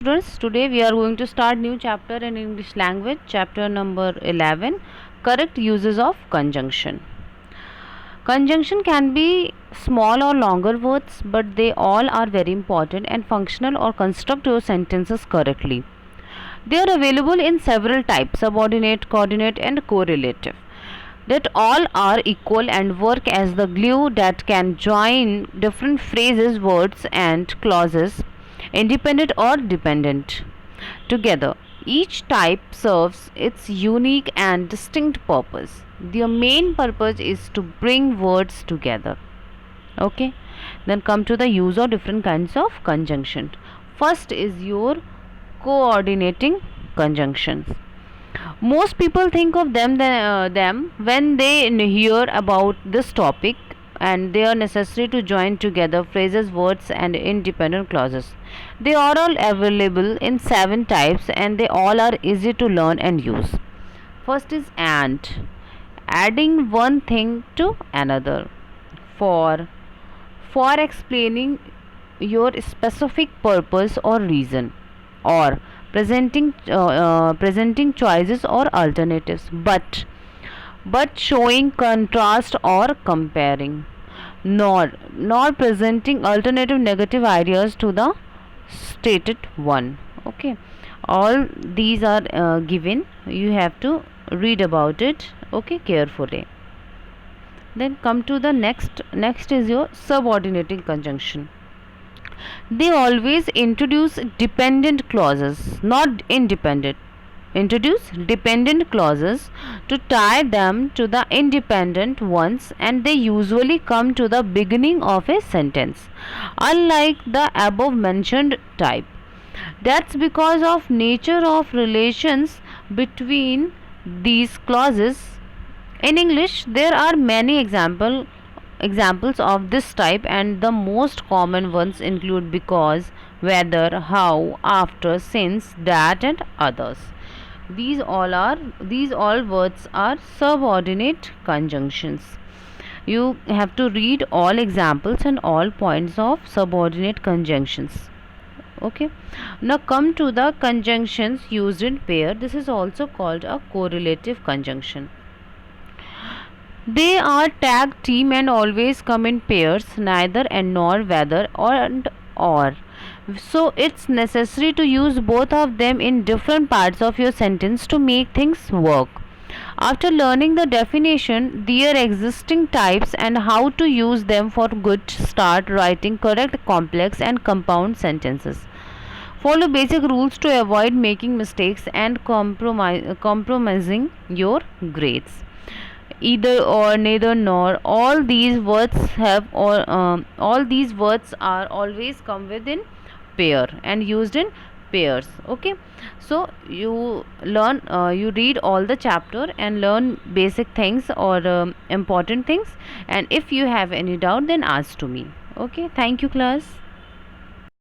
students, today we are going to start new chapter in English language, chapter number 11, correct uses of conjunction. Conjunction can be small or longer words, but they all are very important and functional or construct your sentences correctly. They are available in several types: subordinate, coordinate and correlative, that all are equal and work as the glue that can join different phrases, words and clauses, independent or dependent, together. Each type serves its unique and distinct purpose. Their main purpose is to bring words together. Okay, then come to the use of different kinds of conjunction. First is your coordinating conjunctions. Most people think of them when they hear about this topic, and they are necessary to join together phrases, words and independent clauses. They are all available in 7 types and they all are easy to learn and use. First is and, adding one thing to another. For explaining your specific purpose or reason, or presenting choices or alternatives, but showing contrast or comparing, nor presenting alternative negative ideas to the stated one. Okay, all these are given, you have to read about it, okay, carefully. Then come to the next is your subordinating conjunction. They always introduce dependent clauses, not independent. Introduce dependent clauses to tie them to the independent ones, and they usually come to the beginning of a sentence, unlike the above mentioned type. That's because of nature of relations between these clauses. In English, there are many examples of this type, and the most common ones include because, whether, how, after, since, that and others. These all words are subordinate conjunctions. You have to read all examples and all points of subordinate conjunctions. Okay, now come to the conjunctions used in pair. This is also called a correlative conjunction. They are tag team and always come in pairs, neither and nor, whether or. So it's necessary to use both of them in different parts of your sentence to make things work. After learning the definition, their existing types and how to use them for good, start writing correct complex and compound sentences. Follow basic rules to avoid making mistakes and compromising your grades. Either or, neither nor, all these words are always come within pair and used in pairs. Okay, so you learn, you read all the chapter and learn basic things or important things, and if you have any doubt then ask to me. Okay, thank you class.